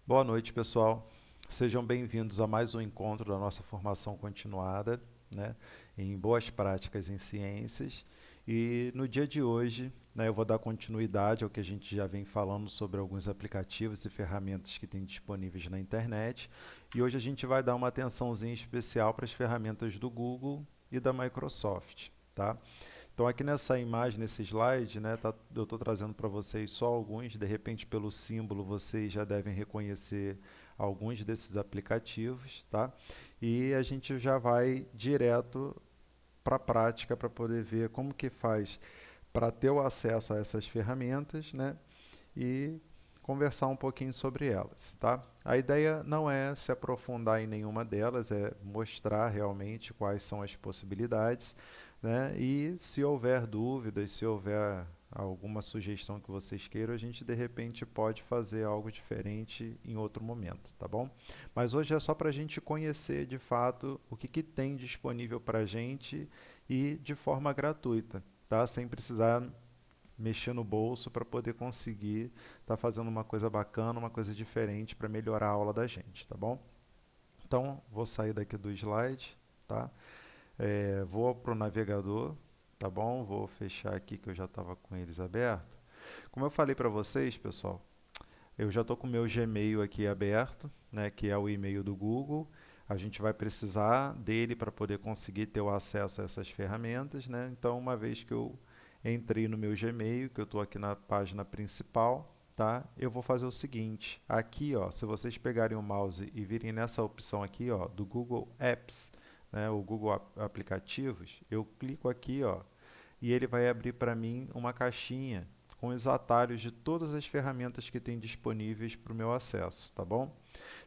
Boa noite, pessoal. Sejam bem-vindos a mais um encontro da nossa formação continuada, né, em boas práticas em ciências. E no dia de hoje, né, eu vou dar continuidade ao que a gente já vem falando sobre alguns aplicativos e ferramentas que tem disponíveis na internet. E hoje a gente vai dar uma atençãozinha especial para as ferramentas do Google e da Microsoft, tá? Então aqui nessa imagem, nesse slide, né, eu estou trazendo para vocês só alguns, de repente pelo símbolo vocês já devem reconhecer alguns desses aplicativos, tá? E a gente já vai direto para a prática para poder ver como que faz para ter o acesso a essas ferramentas, né? E conversar um pouquinho sobre elas, tá? A ideia não é se aprofundar em nenhuma delas, é mostrar realmente quais são as possibilidades, né? E se houver dúvidas, se houver alguma sugestão que vocês queiram, a gente de repente pode fazer algo diferente em outro momento, tá bom? Mas hoje é só para a gente conhecer de fato o que tem disponível para a gente e de forma gratuita, tá? Sem precisar mexer no bolso para poder conseguir estar fazendo uma coisa bacana, uma coisa diferente para melhorar a aula da gente, tá bom? Então, vou sair daqui do slide, tá? Vou para o navegador, tá bom? Vou fechar aqui que eu já estava com eles abertos. Como eu falei para vocês, pessoal, eu já estou com o meu Gmail aqui aberto, né, que é o e-mail do Google. A gente vai precisar dele para poder conseguir ter o acesso a essas ferramentas, né? Então, uma vez que eu entrei no meu Gmail, que eu estou aqui na página principal, tá? Eu vou fazer o seguinte, aqui, ó, se vocês pegarem o mouse e virem nessa opção aqui, ó, do Google Apps, né, o Google Aplicativos, eu clico aqui, ó, e ele vai abrir para mim uma caixinha com os atalhos de todas as ferramentas que tem disponíveis para o meu acesso, tá bom?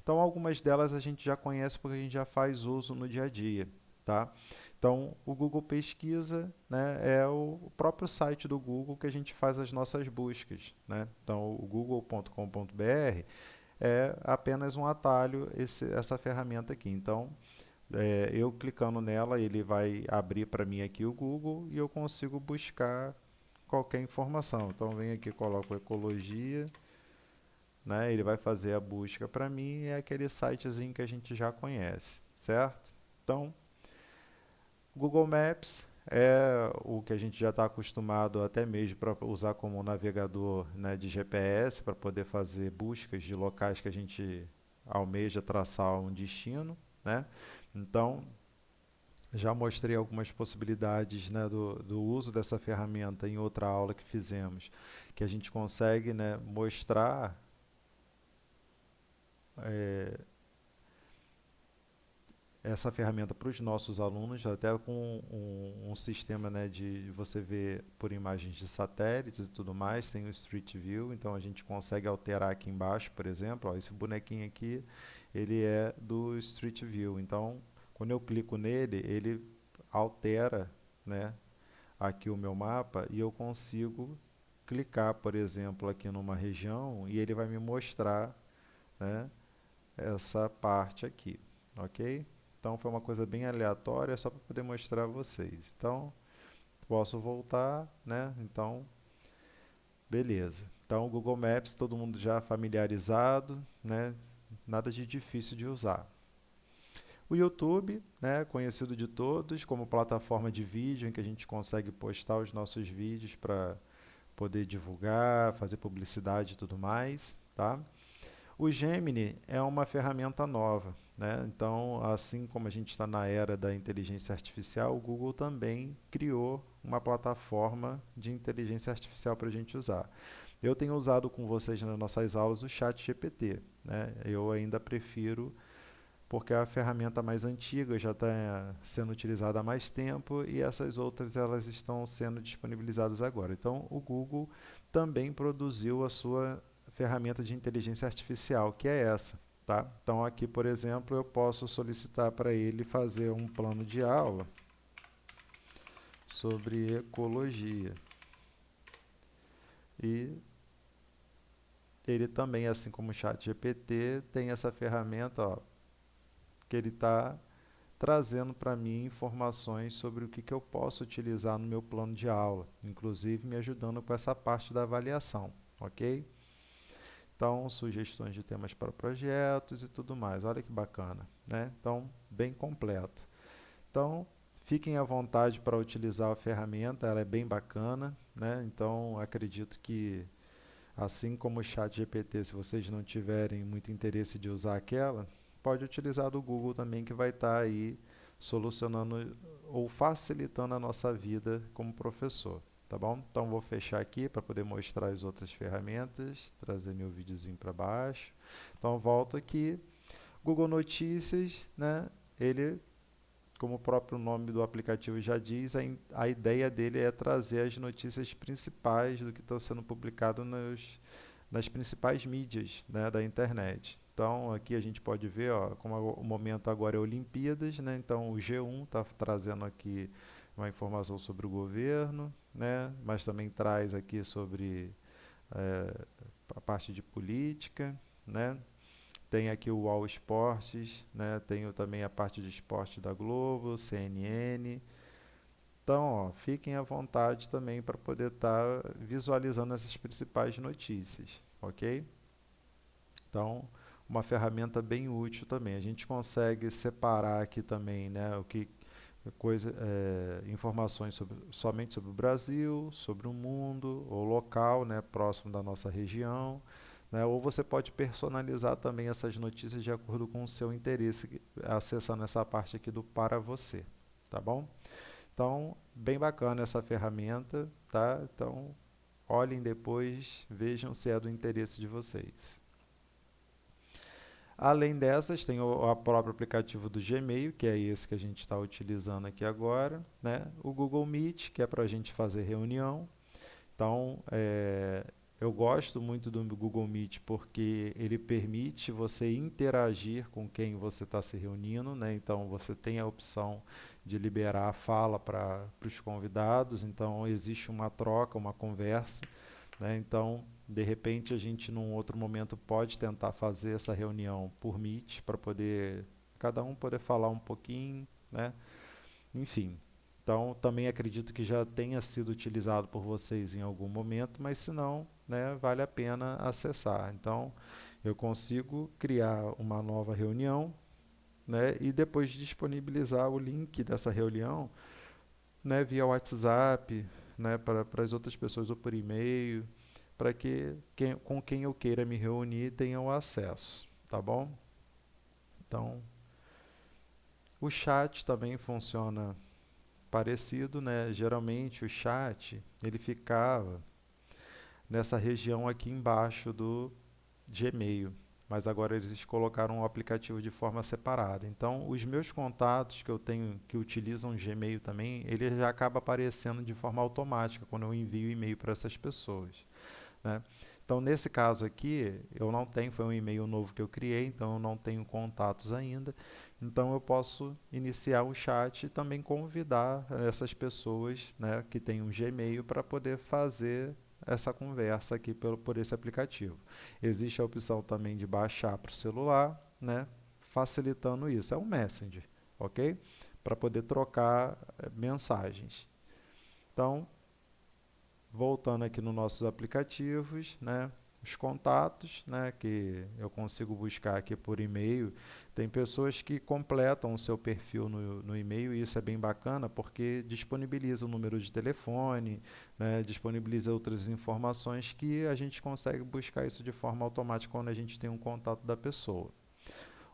Então, algumas delas a gente já conhece porque a gente já faz uso no dia a dia, tá? Então, o Google Pesquisa, né, é o próprio site do Google que a gente faz as nossas buscas, né? Então, o google.com.br é apenas um atalho essa ferramenta aqui. Então, eu clicando nela, ele vai abrir para mim aqui o Google e eu consigo buscar qualquer informação. Então, venho aqui, coloco ecologia, né? Ele vai fazer a busca para mim e é aquele sitezinho que a gente já conhece, certo? Então, Google Maps é o que a gente já está acostumado até mesmo para usar como navegador, né, de GPS para poder fazer buscas de locais que a gente almeja traçar um destino, né? Então, já mostrei algumas possibilidades, né, do uso dessa ferramenta em outra aula que fizemos, que a gente consegue, né, mostrar é, essa ferramenta para os nossos alunos, até com um sistema, né, de você ver por imagens de satélites e tudo mais, tem o Street View, então a gente consegue alterar aqui embaixo, por exemplo, ó, esse bonequinho aqui, ele é do Street View, então quando eu clico nele, ele altera, né, aqui o meu mapa e eu consigo clicar, por exemplo, aqui numa região e ele vai me mostrar, né, essa parte aqui, ok? Então foi uma coisa bem aleatória, só para poder mostrar a vocês. Então, posso voltar, né? Então, beleza. Então, o Google Maps, todo mundo já familiarizado, né? Nada de difícil de usar. O YouTube, né, conhecido de todos como plataforma de vídeo em que a gente consegue postar os nossos vídeos para poder divulgar, fazer publicidade e tudo mais, tá? O Gemini é uma ferramenta nova, né? Então, assim como a gente está na era da inteligência artificial, o Google também criou uma plataforma de inteligência artificial para a gente usar. Eu tenho usado com vocês nas nossas aulas o Chat GPT, né? Eu ainda prefiro porque é a ferramenta mais antiga, já está sendo utilizada há mais tempo e essas outras elas estão sendo disponibilizadas agora. Então, o Google também produziu a sua ferramenta de inteligência artificial, que é essa. Tá? Então, aqui, por exemplo, eu posso solicitar para ele fazer um plano de aula sobre ecologia. E ele também, assim como o ChatGPT, tem essa ferramenta, ó, que ele está trazendo para mim informações sobre o que eu posso utilizar no meu plano de aula, inclusive me ajudando com essa parte da avaliação, ok? Então, sugestões de temas para projetos e tudo mais. Olha que bacana, né? Então, bem completo. Então, fiquem à vontade para utilizar a ferramenta, ela é bem bacana, né? Então, acredito que, assim como o chat GPT, se vocês não tiverem muito interesse de usar aquela, pode utilizar do Google também, que vai estar aí solucionando ou facilitando a nossa vida como professor, tá bom? Então, vou fechar aqui para poder mostrar as outras ferramentas, trazer meu videozinho para baixo. Então, volto aqui. Google Notícias, né? Ele, como o próprio nome do aplicativo já diz, a ideia dele é trazer as notícias principais do que está sendo publicado nas principais mídias, né, da internet. Então, aqui a gente pode ver, ó, como o momento agora é Olimpíadas, né, então o G1 está trazendo aqui uma informação sobre o governo, né, mas também traz aqui sobre a parte de política, né. Tem aqui o All Esportes, né? Tenho também a parte de esporte da Globo, CNN. Então, ó, fiquem à vontade também para poder estar visualizando essas principais notícias, ok? Então, uma ferramenta bem útil também. A gente consegue separar aqui também, né, o que informações somente sobre o Brasil, sobre o mundo, ou local, né, próximo da nossa região, né, ou você pode personalizar também essas notícias de acordo com o seu interesse, acessando essa parte aqui do para você, tá bom? Então, bem bacana essa ferramenta, tá? Então, olhem depois, vejam se é do interesse de vocês. Além dessas, tem o próprio aplicativo do Gmail, que é esse que a gente está utilizando aqui agora, né? O Google Meet, que é para a gente fazer reunião. Então, eu gosto muito do Google Meet porque ele permite você interagir com quem você está se reunindo, né? Então, você tem a opção de liberar a fala para os convidados, então existe uma troca, uma conversa, né? Então, de repente, a gente num outro momento pode tentar fazer essa reunião por Meet para poder cada um poder falar um pouquinho, né? Enfim. Então, também acredito que já tenha sido utilizado por vocês em algum momento, mas se não, né, vale a pena acessar. Então, eu consigo criar uma nova reunião, né, e depois disponibilizar o link dessa reunião, né, via WhatsApp, né, para as outras pessoas ou por e-mail, para que com quem eu queira me reunir tenham acesso, tá bom? Então, o chat também funciona parecido, né? Geralmente o chat ele ficava nessa região aqui embaixo do Gmail, mas agora eles colocaram o aplicativo de forma separada. Então, os meus contatos que eu tenho que utilizam o Gmail também, ele já acaba aparecendo de forma automática quando eu envio e-mail para essas pessoas, né? Então, nesse caso aqui, eu não tenho, foi um e-mail novo que eu criei, então eu não tenho contatos ainda. Então, eu posso iniciar o chat e também convidar essas pessoas, né, que têm um Gmail para poder fazer essa conversa aqui por esse aplicativo. Existe a opção também de baixar para o celular, né, facilitando isso. É um Messenger, ok? Para poder trocar mensagens. Então, voltando aqui nos nossos aplicativos, né, os contatos, né, que eu consigo buscar aqui por e-mail. Tem pessoas que completam o seu perfil no e-mail e isso é bem bacana porque disponibiliza o número de telefone, né, disponibiliza outras informações que a gente consegue buscar isso de forma automática quando a gente tem um contato da pessoa.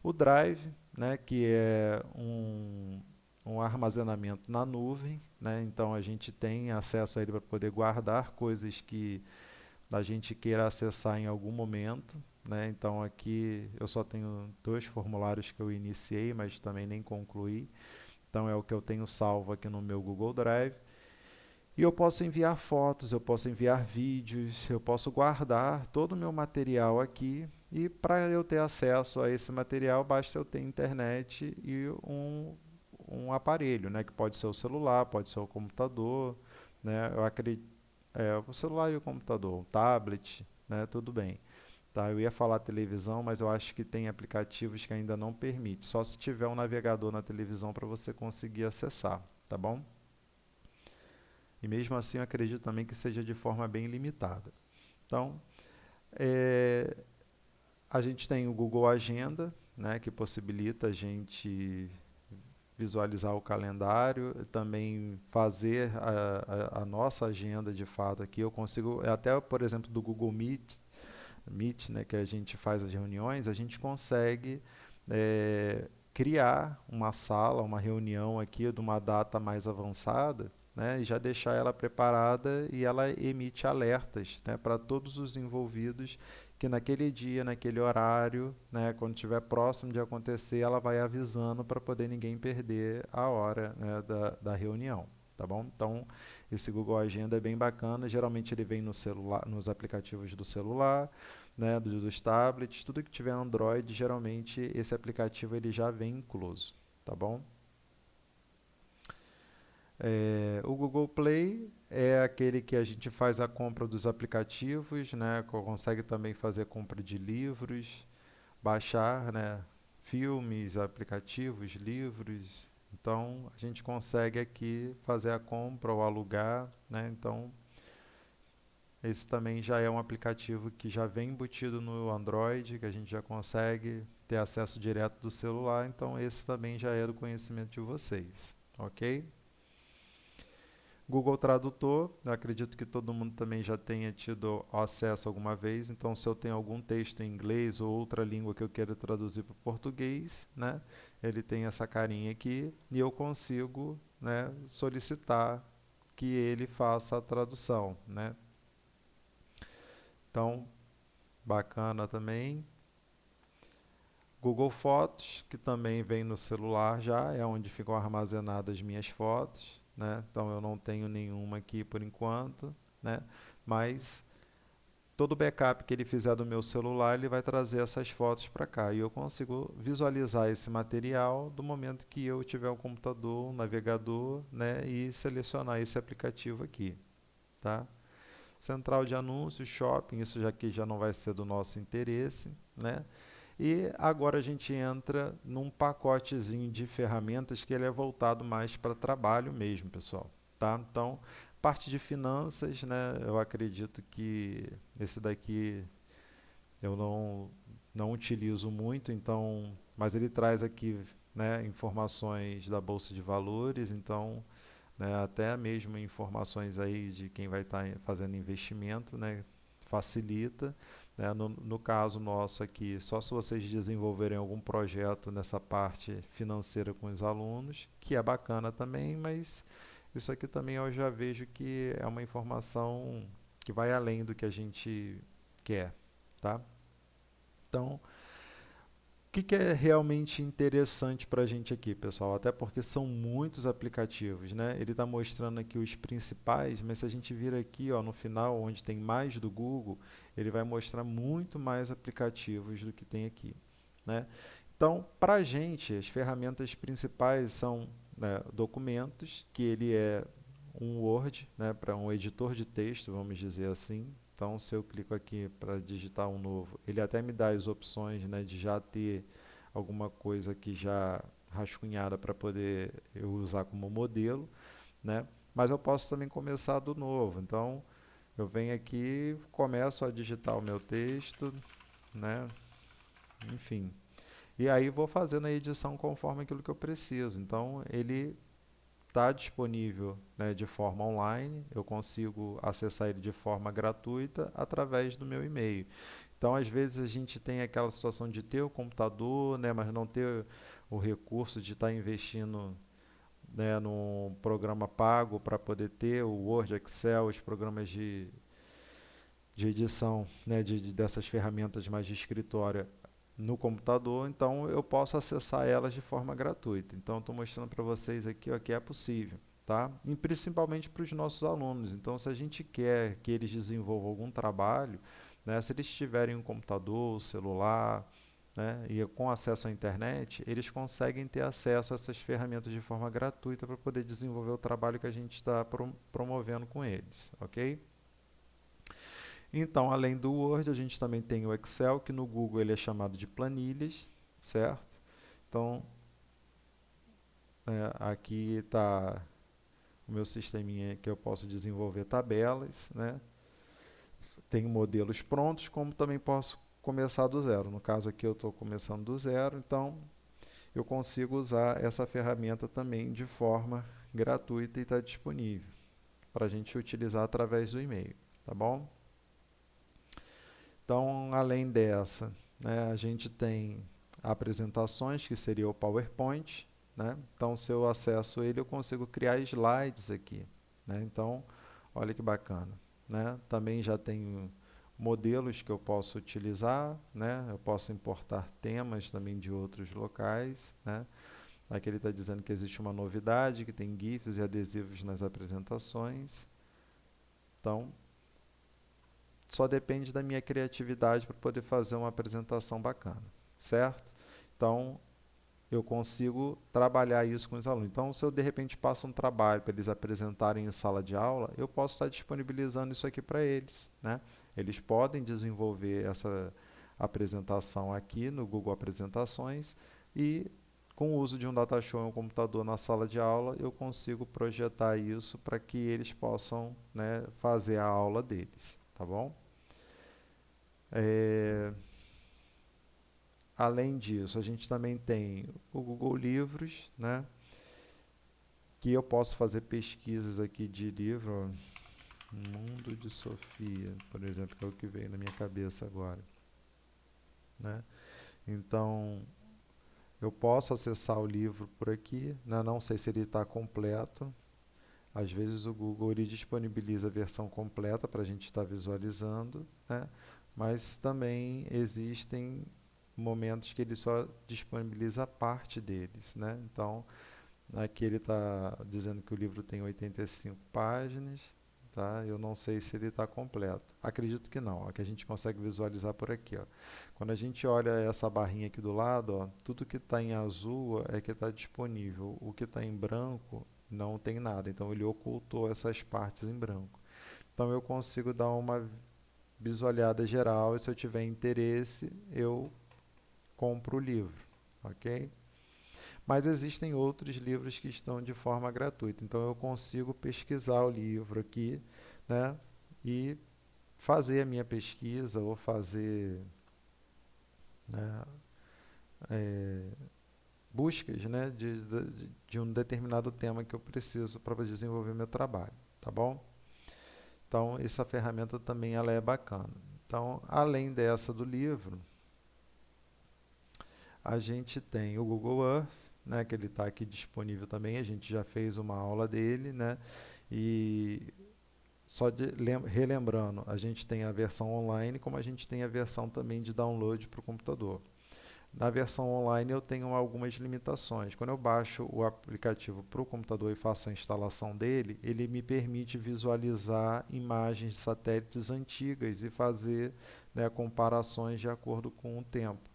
O Drive, né, que é um armazenamento na nuvem, né? Então a gente tem acesso a ele para poder guardar coisas que a gente queira acessar em algum momento, né? Então aqui eu só tenho 2 formulários que eu iniciei, mas também nem concluí. Então é o que eu tenho salvo aqui no meu Google Drive. E eu posso enviar fotos, eu posso enviar vídeos, eu posso guardar todo o meu material aqui. E para eu ter acesso a esse material, basta eu ter internet e um aparelho, né, que pode ser o celular, pode ser o computador, né, eu acredito, o celular e o computador, o tablet, né, tudo bem. Tá, eu ia falar televisão, mas eu acho que tem aplicativos que ainda não permite, só se tiver um navegador na televisão para você conseguir acessar, tá bom? E mesmo assim eu acredito também que seja de forma bem limitada. Então, A gente tem o Google Agenda, né, que possibilita a gente visualizar o calendário, também fazer a nossa agenda de fato aqui. Eu consigo, até por exemplo do Google Meet, né, que a gente faz as reuniões, a gente consegue criar uma sala, uma reunião aqui de uma data mais avançada, né, e já deixar ela preparada e ela emite alertas, né, para todos os envolvidos que naquele dia, naquele horário, né, quando estiver próximo de acontecer, ela vai avisando para poder ninguém perder a hora, né, da reunião, tá bom? Então, esse Google Agenda é bem bacana, geralmente ele vem no celular, nos aplicativos do celular, né, dos tablets, tudo que tiver Android, geralmente esse aplicativo ele já vem incluso, tá bom? O Google Play é aquele que a gente faz a compra dos aplicativos, né, consegue também fazer compra de livros, baixar, né, filmes, aplicativos, livros. Então, a gente consegue aqui fazer a compra ou alugar, né? Então, esse também já é um aplicativo que já vem embutido no Android, que a gente já consegue ter acesso direto do celular. Então, esse também já é do conhecimento de vocês, ok? Google Tradutor, eu acredito que todo mundo também já tenha tido acesso alguma vez, então se eu tenho algum texto em inglês ou outra língua que eu quero traduzir para o português, né, ele tem essa carinha aqui e eu consigo, né, solicitar que ele faça a tradução, né. Então, bacana também. Google Fotos, que também vem no celular já, é onde ficam armazenadas as minhas fotos, né? Então eu não tenho nenhuma aqui por enquanto, né? Mas todo backup que ele fizer do meu celular, ele vai trazer essas fotos para cá e eu consigo visualizar esse material do momento que eu tiver um computador, um navegador, né? E selecionar esse aplicativo aqui, tá? Central de anúncios, shopping, isso já que já não vai ser do nosso interesse, né? E agora a gente entra num pacotezinho de ferramentas que ele é voltado mais para trabalho mesmo, pessoal, tá? Então, parte de finanças, né? Eu acredito que esse daqui eu não utilizo muito, então, mas ele traz aqui, né, informações da bolsa de valores, então, né, até mesmo informações aí de quem vai estar fazendo investimento, né, facilita, né, no caso nosso aqui, só se vocês desenvolverem algum projeto nessa parte financeira com os alunos, que é bacana também, mas isso aqui também eu já vejo que é uma informação que vai além do que a gente quer, tá? Então, o que é realmente interessante para a gente aqui, pessoal? Até porque são muitos aplicativos, né? Ele está mostrando aqui os principais, mas se a gente vir aqui, ó, no final, onde tem mais do Google, ele vai mostrar muito mais aplicativos do que tem aqui, né? Então, para a gente, as ferramentas principais são, né, documentos, que ele é um Word, né, para um editor de texto, vamos dizer assim. Então, se eu clico aqui para digitar um novo, ele até me dá as opções, né, de já ter alguma coisa aqui já rascunhada para poder eu usar como modelo, né? Mas eu posso também começar do novo. Então, eu venho aqui, começo a digitar o meu texto, né? Enfim. E aí vou fazendo a edição conforme aquilo que eu preciso. Então, ele está disponível, né, de forma online, eu consigo acessar ele de forma gratuita através do meu e-mail. Então, às vezes a gente tem aquela situação de ter o computador, né, mas não ter o recurso de estar investindo, né, num programa pago para poder ter o Word, Excel, os programas de edição, né, dessas ferramentas mais de escritório no computador, então eu posso acessar elas de forma gratuita. Então, estou mostrando para vocês aqui, ó, que é possível, tá? E principalmente para os nossos alunos. Então, se a gente quer que eles desenvolvam algum trabalho, né, se eles tiverem um computador, celular, né, e com acesso à internet, eles conseguem ter acesso a essas ferramentas de forma gratuita para poder desenvolver o trabalho que a gente está promovendo com eles, ok? Então, além do Word, a gente também tem o Excel, que no Google ele é chamado de planilhas, certo? Então, aqui está o meu sisteminha que eu posso desenvolver tabelas, né? Tenho modelos prontos, como também posso começar do zero. No caso aqui eu estou começando do zero, então eu consigo usar essa ferramenta também de forma gratuita e está disponível para a gente utilizar através do e-mail, tá bom? Então, além dessa, né, a gente tem apresentações, que seria o PowerPoint, né? Então, se eu acesso ele, eu consigo criar slides aqui, né? Então, olha que bacana, né? Também já tenho modelos que eu posso utilizar, né? Eu posso importar temas também de outros locais, né? Aqui ele está dizendo que existe uma novidade, que tem GIFs e adesivos nas apresentações. Então, só depende da minha criatividade para poder fazer uma apresentação bacana, certo? Então, eu consigo trabalhar isso com os alunos. Então, se eu de repente passo um trabalho para eles apresentarem em sala de aula, eu posso estar disponibilizando isso aqui para eles, né? Eles podem desenvolver essa apresentação aqui no Google Apresentações e com o uso de um datashow e um computador na sala de aula, eu consigo projetar isso para que eles possam, né, fazer a aula deles, tá bom? Além disso, a gente também tem o Google Livros, né, que eu posso fazer pesquisas aqui de livro, Mundo de Sofia, por exemplo, que é o que veio na minha cabeça agora, né? Então, eu posso acessar o livro por aqui, né? Não sei se ele está completo. Às vezes o Google ele disponibiliza a versão completa para a gente estar visualizando, né? Mas também existem momentos que ele só disponibiliza parte deles, né? Então, aqui ele está dizendo que o livro tem 85 páginas, tá? Eu não sei se ele está completo. Acredito que não. Aqui a gente consegue visualizar por aqui, ó. Quando a gente olha essa barrinha aqui do lado, ó, tudo que está em azul é que está disponível. O que está em branco não tem nada. Então ele ocultou essas partes em branco. Então eu consigo dar uma visualizada geral e se eu tiver interesse, eu compro o livro, ok? Mas existem outros livros que estão de forma gratuita. Então eu consigo pesquisar o livro aqui, né? E fazer a minha pesquisa ou fazer, né, buscas, né, de um determinado tema que eu preciso para desenvolver meu trabalho, tá bom? Então essa ferramenta também ela é bacana. Então, além dessa do livro, a gente tem o Google Earth, né, que ele está aqui disponível também. A gente já fez uma aula dele, né? E só relembrando, a gente tem a versão online, como a gente tem a versão também de download para o computador. Na versão online eu tenho algumas limitações. Quando eu baixo o aplicativo para o computador e faço a instalação dele, ele me permite visualizar imagens de satélites antigas e fazer, né, comparações de acordo com o tempo.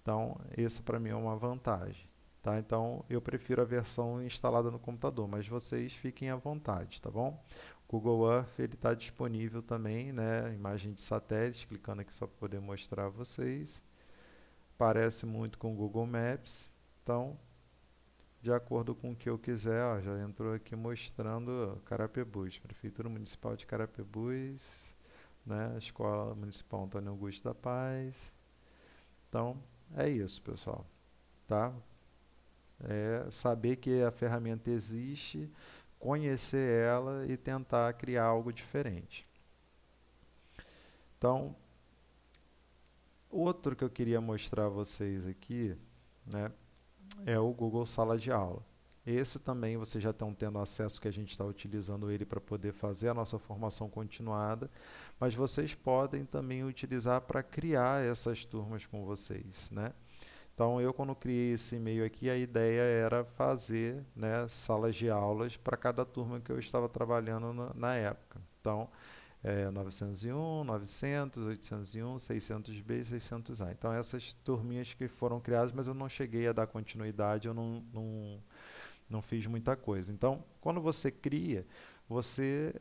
Então, esse para mim é uma vantagem. Tá? Então, eu prefiro a versão instalada no computador, mas vocês fiquem à vontade, tá bom? Google Earth ele está disponível também, né? Imagem de satélite, clicando aqui só para poder mostrar a vocês. Parece muito com o Google Maps, então, de acordo com o que eu quiser, ó, já entrou aqui mostrando Carapebus, Prefeitura Municipal de Carapebus, né? Escola Municipal Antônio Augusto da Paz. Então, é isso, pessoal, tá? É saber que a ferramenta existe, conhecer ela e tentar criar algo diferente. Então, outro que eu queria mostrar a vocês aqui, né, é o Google Sala de Aula. Esse também vocês já estão tendo acesso, que a gente está utilizando ele para poder fazer a nossa formação continuada, mas vocês podem também utilizar para criar essas turmas com vocês, né? Então, eu quando criei esse e-mail aqui, a ideia era fazer, né, salas de aulas para cada turma que eu estava trabalhando na época. Então, 901, 900, 801, 600B e 600A. Então, essas turminhas que foram criadas, mas eu não cheguei a dar continuidade, eu não fiz muita coisa. Então, quando você cria, você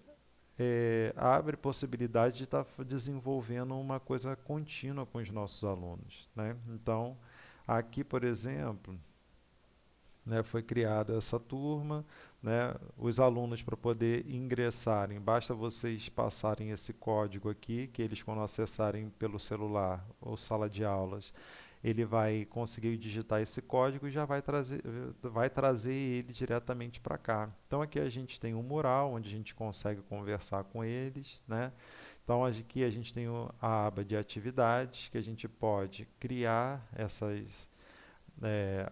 abre possibilidade de estar desenvolvendo uma coisa contínua com os nossos alunos, né? Então, aqui, por exemplo, né, foi criada essa turma, né, os alunos para poder ingressarem, basta vocês passarem esse código aqui, que eles quando acessarem pelo celular ou sala de aulas, ele vai conseguir digitar esse código e já vai trazer ele diretamente para cá. Então aqui a gente tem um mural onde a gente consegue conversar com eles, né? Então aqui a gente tem a aba de atividades que a gente pode criar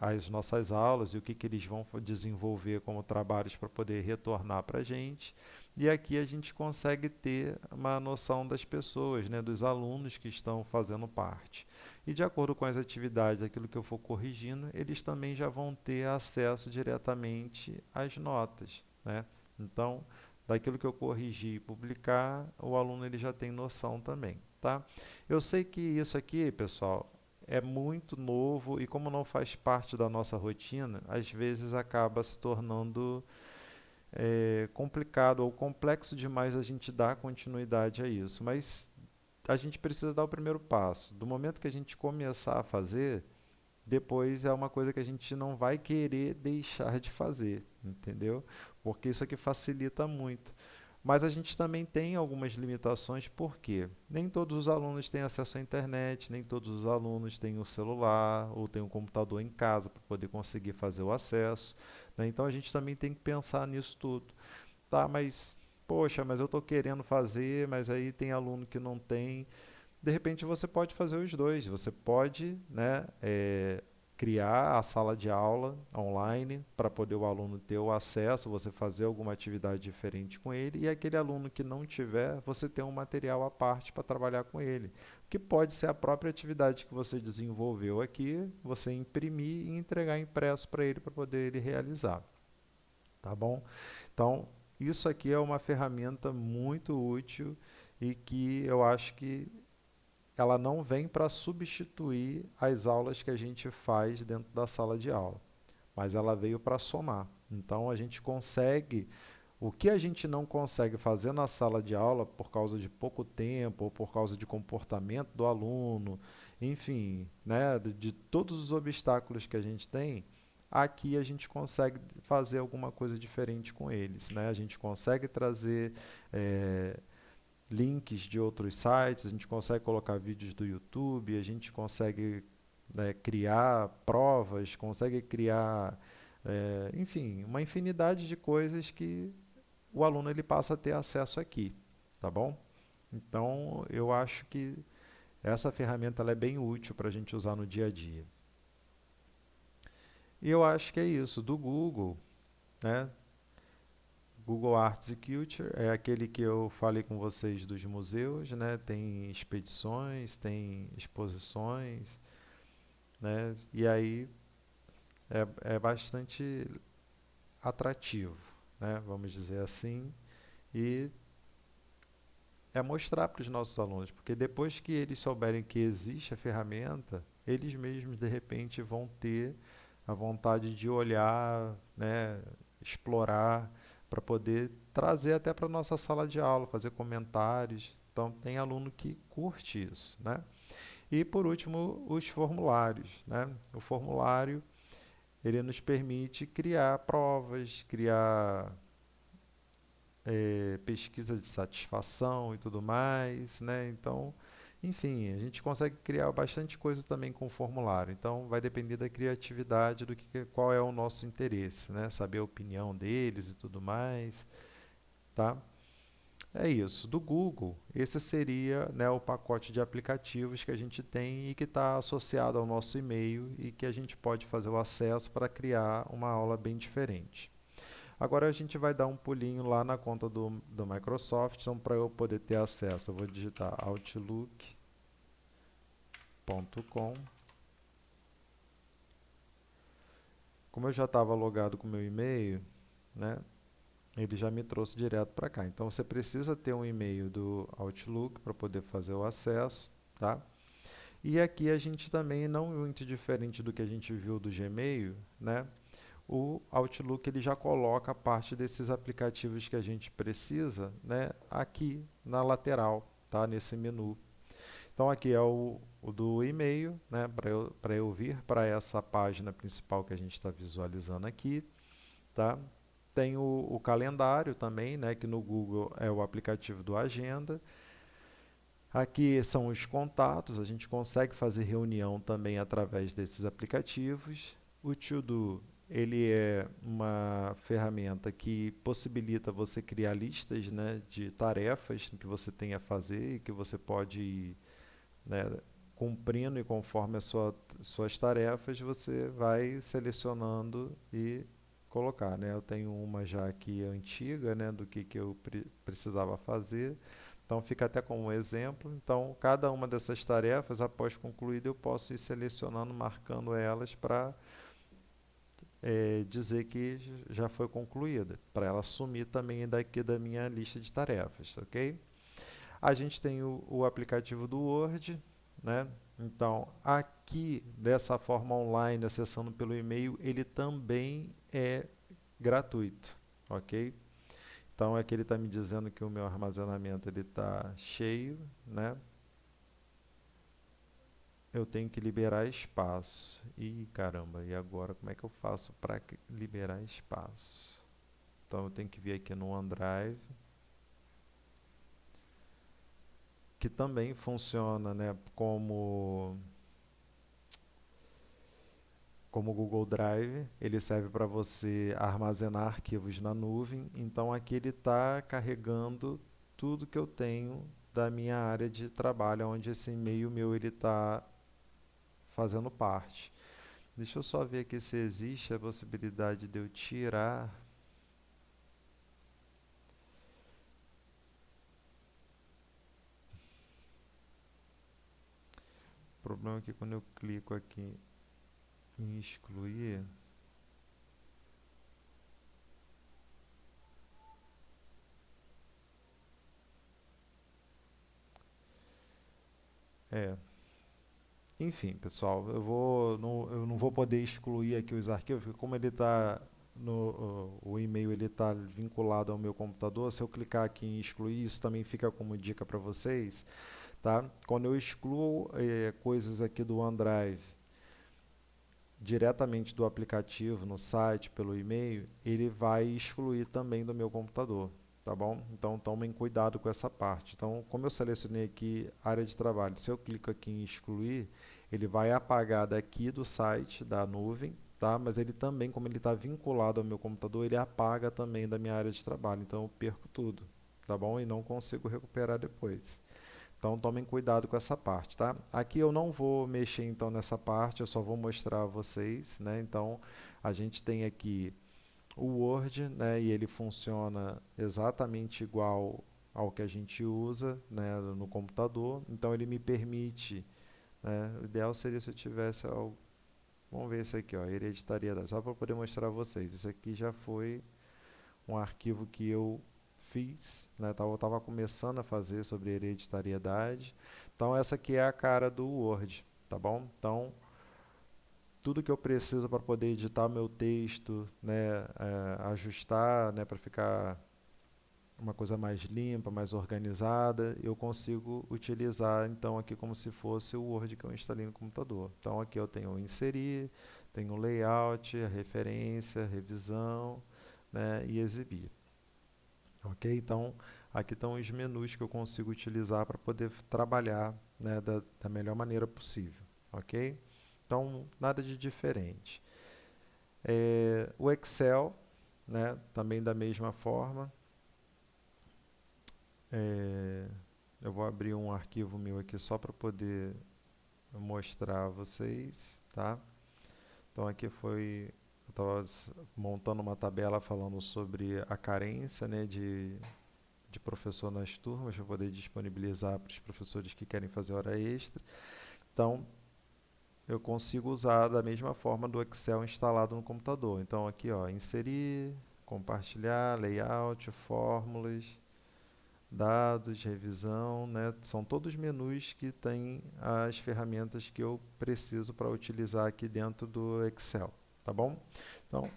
as nossas aulas e o que eles vão desenvolver como trabalhos para poder retornar para a gente. E aqui a gente consegue ter uma noção das pessoas, né, dos alunos que estão fazendo parte. E de acordo com as atividades, aquilo que eu for corrigindo, eles também já vão ter acesso diretamente às notas, né? Então, daquilo que eu corrigi e publicar, o aluno ele já tem noção também, tá? Eu sei que isso aqui, pessoal, é muito novo e como não faz parte da nossa rotina, às vezes acaba se tornando complicado ou complexo demais a gente dar continuidade a isso. Mas a gente precisa dar o primeiro passo. Do momento que a gente começar a fazer, depois é uma coisa que a gente não vai querer deixar de fazer, entendeu? Porque isso aqui facilita muito. Mas a gente também tem algumas limitações, porque nem todos os alunos têm acesso à internet, nem todos os alunos têm o celular ou têm um computador em casa para poder conseguir fazer o acesso, né? Então a gente também tem que pensar nisso tudo. Tá, mas poxa, mas eu estou querendo fazer, mas aí tem aluno que não tem. De repente você pode fazer os dois. Você pode, né, criar a sala de aula online para poder o aluno ter o acesso, você fazer alguma atividade diferente com ele e aquele aluno que não tiver, você ter um material à parte para trabalhar com ele, que pode ser a própria atividade que você desenvolveu aqui, você imprimir e entregar impresso para ele para poder ele realizar, tá bom? Então, isso aqui é uma ferramenta muito útil e que eu acho que ela não vem para substituir as aulas que a gente faz dentro da sala de aula, mas ela veio para somar. Então a gente consegue, o que a gente não consegue fazer na sala de aula por causa de pouco tempo ou por causa de comportamento do aluno, enfim, né, de todos os obstáculos que a gente tem, aqui a gente consegue fazer alguma coisa diferente com eles, né? A gente consegue trazer links de outros sites, a gente consegue colocar vídeos do YouTube, a gente consegue, né, criar provas, consegue criar, enfim, uma infinidade de coisas que o aluno ele passa a ter acesso aqui, tá bom? Então, eu acho que essa ferramenta ela é bem útil para a gente usar no dia a dia. E eu acho que é isso, do Google, né? Google Arts e Culture é aquele que eu falei com vocês dos museus, né? Tem expedições, tem exposições, né? E aí é bastante atrativo, né? Vamos dizer assim. E é mostrar para os nossos alunos, porque depois que eles souberem que existe a ferramenta, eles mesmos de repente vão ter a vontade de olhar, né, explorar, para poder trazer até para a nossa sala de aula, fazer comentários. Então, tem aluno que curte isso, né? E, por último, os formulários, né? O formulário, ele nos permite criar provas, criar pesquisa de satisfação e tudo mais, né? Então, enfim, a gente consegue criar bastante coisa também com o formulário. Então, vai depender da criatividade, qual é o nosso interesse, né? Saber a opinião deles e tudo mais, tá? É isso. Do Google, esse seria, né, o pacote de aplicativos que a gente tem e que está associado ao nosso e-mail e que a gente pode fazer o acesso para criar uma aula bem diferente. Agora a gente vai dar um pulinho lá na conta do Microsoft, então para eu poder ter acesso, eu vou digitar outlook.com. Como eu já estava logado com o meu e-mail, né, ele já me trouxe direto para cá. Então você precisa ter um e-mail do Outlook para poder fazer o acesso, tá? E aqui a gente também, não muito diferente do que a gente viu do Gmail, né? O Outlook ele já coloca parte desses aplicativos que a gente precisa, né, aqui na lateral, tá, nesse menu. Então aqui é o do e-mail, né, para eu vir para essa página principal que a gente está visualizando aqui, tá? Tem o calendário também, né, que no Google é o aplicativo do Agenda. Aqui são os contatos, a gente consegue fazer reunião também através desses aplicativos. O To-Do, ele é uma ferramenta que possibilita você criar listas, né, de tarefas que você tem a fazer e que você pode ir, né, cumprindo, e conforme suas tarefas você vai selecionando e colocar, né? Eu tenho uma já aqui antiga, né, do que eu precisava fazer. Então fica até como exemplo. Então cada uma dessas tarefas, após concluída, eu posso ir selecionando, marcando elas para dizer que já foi concluída, para ela sumir também daqui da minha lista de tarefas, ok? A gente tem o aplicativo do Word, né? Então, aqui, dessa forma online, acessando pelo e-mail, ele também é gratuito, ok? Então, aqui ele está me dizendo que o meu armazenamento está cheio, né? Eu tenho que liberar espaço. Ih, caramba, e agora como é que eu faço para liberar espaço? Então, eu tenho que vir aqui no OneDrive, que também funciona, né, como o Google Drive. Ele serve para você armazenar arquivos na nuvem. Então aqui ele está carregando tudo que eu tenho da minha área de trabalho, onde esse e-mail meu ele está fazendo parte. Deixa eu só ver aqui se existe a possibilidade de eu tirar. O problema é que quando eu clico aqui em excluir, é, enfim, pessoal, eu não vou poder excluir aqui os arquivos, porque como ele está o e-mail ele está vinculado ao meu computador. Se eu clicar aqui em excluir, isso também fica como dica para vocês, tá? Quando eu excluo coisas aqui do OneDrive diretamente do aplicativo, no site, pelo e-mail, ele vai excluir também do meu computador, tá bom? Então tomem cuidado com essa parte. Então, como eu selecionei aqui área de trabalho, se eu clico aqui em excluir, ele vai apagar daqui do site, da nuvem, tá? Mas ele também, como ele está vinculado ao meu computador, ele apaga também da minha área de trabalho. Então eu perco tudo, tá bom? E não consigo recuperar depois. Então tomem cuidado com essa parte, tá? Aqui eu não vou mexer então nessa parte, eu só vou mostrar a vocês, né? Então a gente tem aqui o Word, né? E ele funciona exatamente igual ao que a gente usa, né, no computador. Então ele me permite, né? O ideal seria se eu tivesse algo. Vamos ver isso aqui, ó, hereditariedade, só para poder mostrar a vocês. Isso aqui já foi um arquivo que eu fiz, né? Eu estava começando a fazer sobre hereditariedade. Então essa aqui é a cara do Word, tá bom? Então tudo que eu preciso para poder editar meu texto, né, ajustar, né, para ficar uma coisa mais limpa, mais organizada, eu consigo utilizar então aqui como se fosse o Word que eu instalei no computador. Então aqui eu tenho inserir, tenho layout, a referência, revisão, né, e exibir. Ok? Então, aqui estão os menus que eu consigo utilizar para poder trabalhar, né, da melhor maneira possível. Ok? Então, nada de diferente. O Excel, né, também da mesma forma. Eu vou abrir um arquivo meu aqui só para poder mostrar a vocês, tá? Então, aqui foi... Eu estava montando uma tabela falando sobre a carência, né, de professor nas turmas, para poder disponibilizar para os professores que querem fazer hora extra. Então, eu consigo usar da mesma forma do Excel instalado no computador. Então, aqui, ó, inserir, compartilhar, layout, fórmulas, dados, revisão, né? São todos menus que têm as ferramentas que eu preciso para utilizar aqui dentro do Excel, tá bom? Então,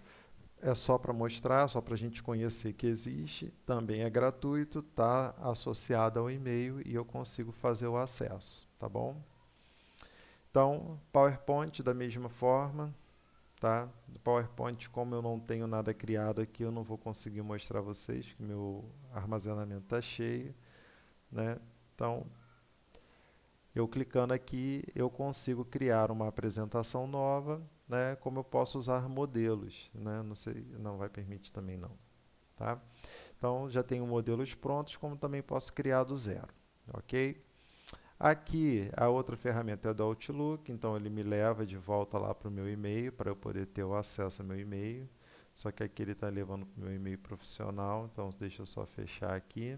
é só para mostrar, só para a gente conhecer que existe, também é gratuito, está associado ao e-mail e eu consigo fazer o acesso, tá bom? Então, PowerPoint da mesma forma, tá? Do PowerPoint, como eu não tenho nada criado aqui, eu não vou conseguir mostrar a vocês, que meu armazenamento está cheio, né? Então, eu clicando aqui, eu consigo criar uma apresentação nova, né? Como eu posso usar modelos, né? Não sei, não vai permitir também não, tá? Então, já tenho modelos prontos, como também posso criar do zero, ok? Aqui, a outra ferramenta é do Outlook, então ele me leva de volta lá para o meu e-mail, para eu poder ter o acesso ao meu e-mail. Só que aqui ele está levando para o meu e-mail profissional, então deixa eu só fechar aqui.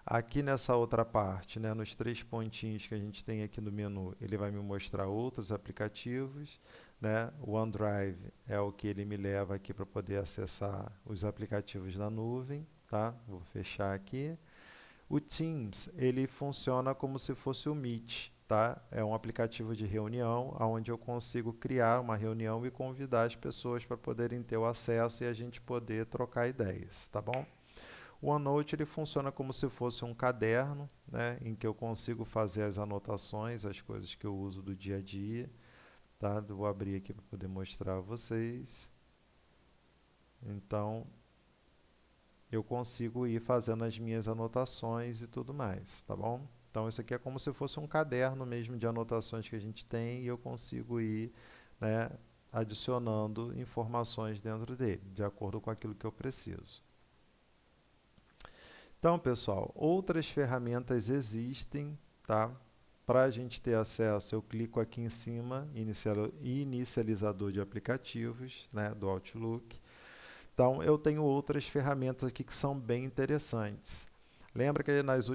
Aqui nessa outra parte, né, nos 3 pontinhos que a gente tem aqui no menu, ele vai me mostrar outros aplicativos, né? O OneDrive é o que ele me leva aqui para poder acessar os aplicativos na nuvem, tá? Vou fechar aqui. O Teams, ele funciona como se fosse o Meet, tá? É um aplicativo de reunião onde eu consigo criar uma reunião e convidar as pessoas para poderem ter o acesso e a gente poder trocar ideias, tá bom? O OneNote ele funciona como se fosse um caderno, né, em que eu consigo fazer as anotações, as coisas que eu uso do dia a dia, tá? Eu vou abrir aqui para poder mostrar a vocês. Então, eu consigo ir fazendo as minhas anotações e tudo mais, tá bom? Então, isso aqui é como se fosse um caderno mesmo de anotações que a gente tem e eu consigo ir, né, adicionando informações dentro dele, de acordo com aquilo que eu preciso. Então, pessoal, outras ferramentas existem, tá? Para a gente ter acesso, eu clico aqui em cima, inicializador de aplicativos, né, do Outlook. Então, eu tenho outras ferramentas aqui que são bem interessantes. Lembra que nas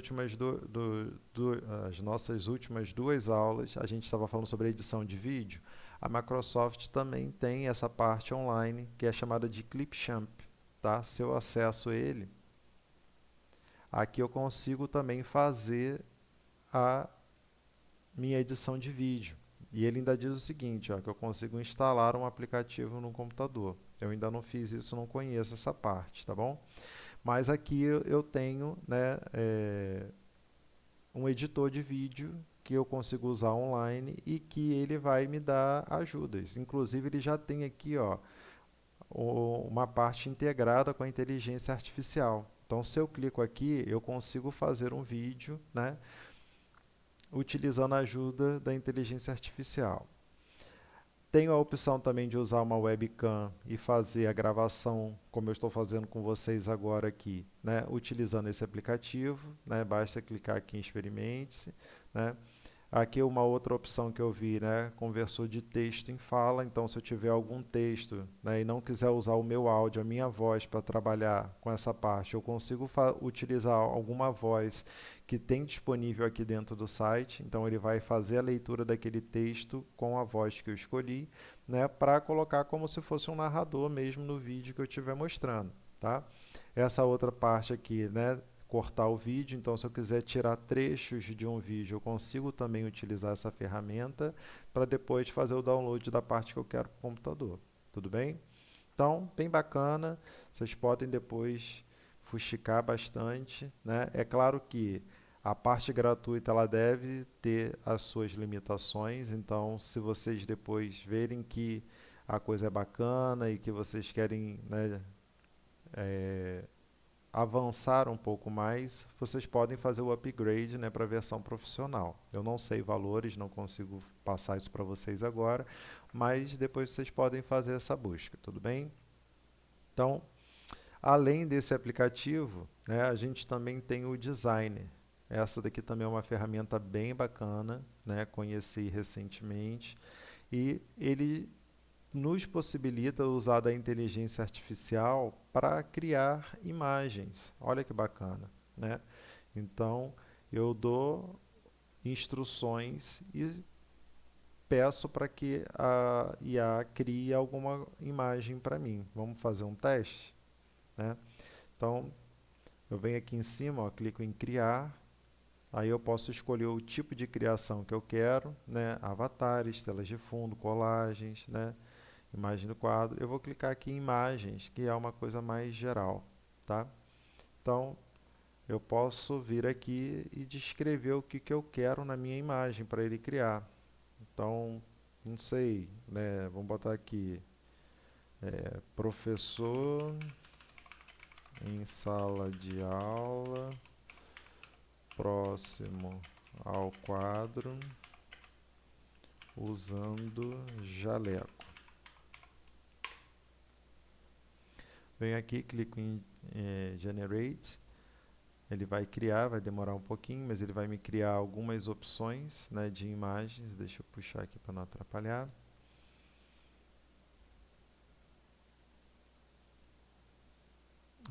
as nossas últimas 2 aulas, a gente estava falando sobre edição de vídeo? A Microsoft também tem essa parte online, que é chamada de Clipchamp, tá? Se eu acesso ele, aqui eu consigo também fazer a minha edição de vídeo. E ele ainda diz o seguinte, ó, que eu consigo instalar um aplicativo no computador. Eu ainda não fiz isso, não conheço essa parte, tá bom? Mas aqui eu tenho, né, um editor de vídeo que eu consigo usar online e que ele vai me dar ajudas. Inclusive ele já tem aqui, ó, uma parte integrada com a inteligência artificial. Então, se eu clico aqui, eu consigo fazer um vídeo, né, utilizando a ajuda da inteligência artificial. Tenho a opção também de usar uma webcam e fazer a gravação, como eu estou fazendo com vocês agora aqui, né, utilizando esse aplicativo, né, basta clicar aqui em experimente-se, né. Aqui uma outra opção que eu vi, né, conversor de texto em fala, então se eu tiver algum texto, né, e não quiser usar o meu áudio, a minha voz para trabalhar com essa parte, eu consigo utilizar alguma voz que tem disponível aqui dentro do site, então ele vai fazer a leitura daquele texto com a voz que eu escolhi, né, para colocar como se fosse um narrador mesmo no vídeo que eu estiver mostrando, tá? Essa outra parte aqui, né, cortar o vídeo, então se eu quiser tirar trechos de um vídeo, eu consigo também utilizar essa ferramenta para depois fazer o download da parte que eu quero para o computador, tudo bem? Então, bem bacana, vocês podem depois fuxicar bastante, né? É claro que a parte gratuita ela deve ter as suas limitações, então se vocês depois verem que a coisa é bacana e que vocês querem, né, avançar um pouco mais, vocês podem fazer o upgrade, né, para a versão profissional. Eu não sei valores, não consigo passar isso para vocês agora, mas depois vocês podem fazer essa busca, tudo bem? Então, além desse aplicativo, né, a gente também tem o Designer. Essa daqui também é uma ferramenta bem bacana, né, conheci recentemente, e ele nos possibilita usar da inteligência artificial para criar imagens. Olha que bacana, né? Então, eu dou instruções e peço para que a IA crie alguma imagem para mim. Vamos fazer um teste, né? Então, eu venho aqui em cima, ó, clico em criar. Aí eu posso escolher o tipo de criação que eu quero, né? Avatares, telas de fundo, colagens, né? imagem do quadro. Eu vou clicar aqui em imagens, que é uma coisa mais geral, tá? Então, eu posso vir aqui e descrever o que eu quero na minha imagem para ele criar. Então, não sei, né? Vamos botar aqui, professor em sala de aula, próximo ao quadro, usando jaleco. Venho aqui, clico em Generate. Ele vai criar, vai demorar um pouquinho, mas ele vai me criar algumas opções, né, de imagens. Deixa eu puxar aqui para não atrapalhar.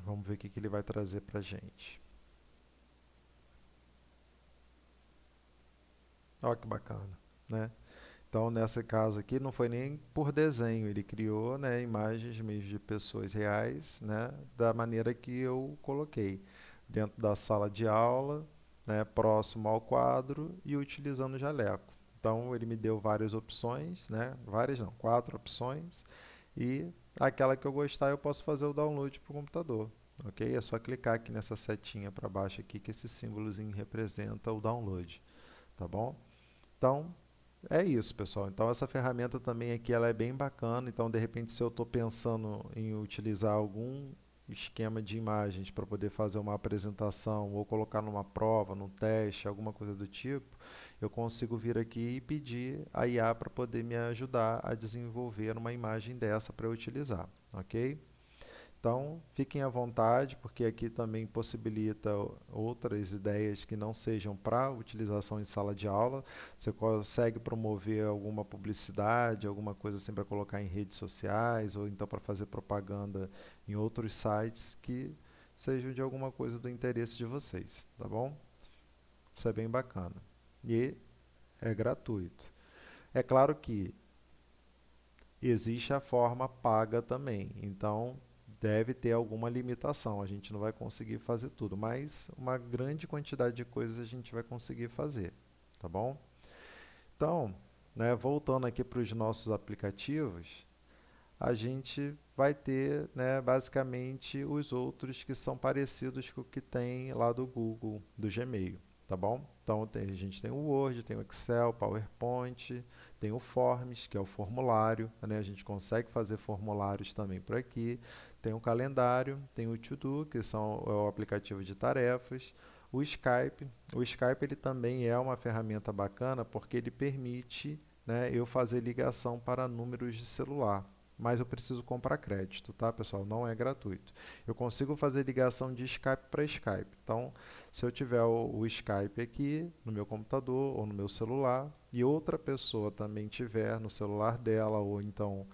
Vamos ver o que ele vai trazer para a gente. Olha que bacana, né? Então, nesse caso aqui, não foi nem por desenho, ele criou, né, imagens mesmo de pessoas reais, né, da maneira que eu coloquei, dentro da sala de aula, né, próximo ao quadro e utilizando o jaleco. Então, ele me deu várias opções, né, várias não, 4 opções, e aquela que eu gostar eu posso fazer o download para o computador, ok? É só clicar aqui nessa setinha para baixo aqui, que esse símbolozinho representa o download, tá bom? Então, é isso, pessoal. Então, essa ferramenta também aqui ela é bem bacana. Então, de repente, se eu estou pensando em utilizar algum esquema de imagens para poder fazer uma apresentação ou colocar numa prova, num teste, alguma coisa do tipo, eu consigo vir aqui e pedir a IA para poder me ajudar a desenvolver uma imagem dessa para eu utilizar, ok? Então, fiquem à vontade, porque aqui também possibilita outras ideias que não sejam para utilização em sala de aula. Você consegue promover alguma publicidade, alguma coisa assim para colocar em redes sociais, ou então para fazer propaganda em outros sites que sejam de alguma coisa do interesse de vocês, tá bom? Isso é bem bacana. E é gratuito. É claro que existe a forma paga também, então deve ter alguma limitação. A gente não vai conseguir fazer tudo, mas uma grande quantidade de coisas a gente vai conseguir fazer, tá bom? Então, né, voltando aqui para os nossos aplicativos, a gente vai ter, né, basicamente os outros que são parecidos com o que tem lá do Google, do Gmail, tá bom? Então a gente tem o Word, tem o Excel, PowerPoint, tem o Forms, que é o formulário, né? A gente consegue fazer formulários também por aqui. Tem o calendário, tem o To-Do, que é o aplicativo de tarefas, o Skype. O Skype ele também é uma ferramenta bacana porque ele permite, né, eu fazer ligação para números de celular, mas eu preciso comprar crédito, tá, pessoal? Não é gratuito. Eu consigo fazer ligação de Skype para Skype. Então, se eu tiver o Skype aqui no meu computador ou no meu celular e outra pessoa também tiver no celular dela ou então,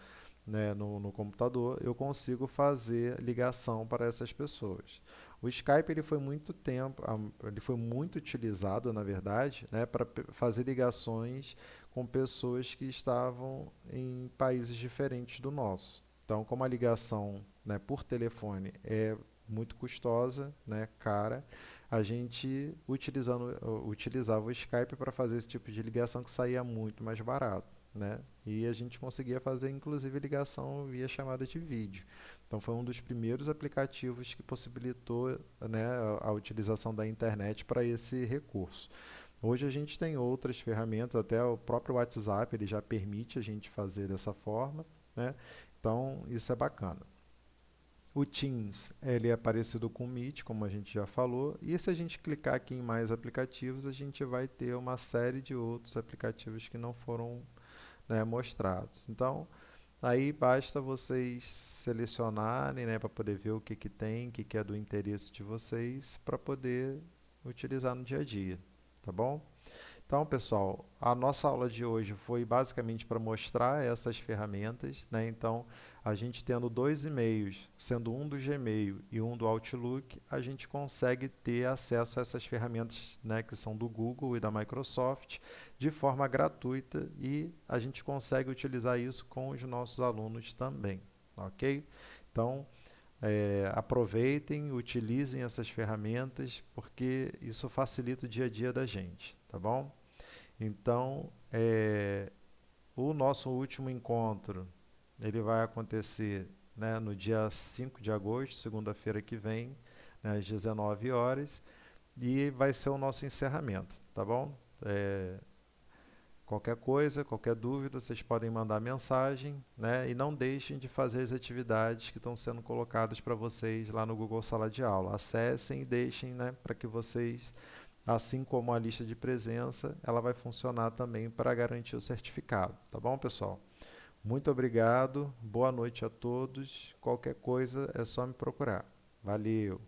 né, no computador, eu consigo fazer ligação para essas pessoas. O Skype ele foi muito tempo, ele foi muito utilizado, na verdade, né, para fazer ligações com pessoas que estavam em países diferentes do nosso. Então, como a ligação, né, por telefone é muito custosa, né, cara, a gente utilizava o Skype para fazer esse tipo de ligação que saía muito mais barato, né? E a gente conseguia fazer inclusive ligação via chamada de vídeo. Então foi um dos primeiros aplicativos que possibilitou, né, a utilização da internet para esse recurso. Hoje a gente tem outras ferramentas, até o próprio WhatsApp ele já permite a gente fazer dessa forma, né? Então isso é bacana. O Teams ele é parecido com o Meet, como a gente já falou, e se a gente clicar aqui em mais aplicativos, a gente vai ter uma série de outros aplicativos que não foram, né, mostrados. Então, aí basta vocês selecionarem, né, para poder ver o que tem, o que é do interesse de vocês, para poder utilizar no dia a dia, tá bom? Então, pessoal, a nossa aula de hoje foi basicamente para mostrar essas ferramentas, né? Então, a gente tendo dois e-mails, sendo um do Gmail e um do Outlook, a gente consegue ter acesso a essas ferramentas, né, que são do Google e da Microsoft, de forma gratuita e a gente consegue utilizar isso com os nossos alunos também, ok? Então, aproveitem, utilizem essas ferramentas, porque isso facilita o dia a dia da gente, tá bom? Então, o nosso último encontro ele vai acontecer, né, no dia 5 de agosto, segunda-feira que vem, né, às 19 horas, e vai ser o nosso encerramento, tá bom? Qualquer coisa, qualquer dúvida, vocês podem mandar mensagem, né? E não deixem de fazer as atividades que estão sendo colocadas para vocês lá no Google Sala de Aula. Acessem e deixem, né, para que vocês, assim como a lista de presença, ela vai funcionar também para garantir o certificado, tá bom, pessoal? Muito obrigado, boa noite a todos. Qualquer coisa é só me procurar. Valeu!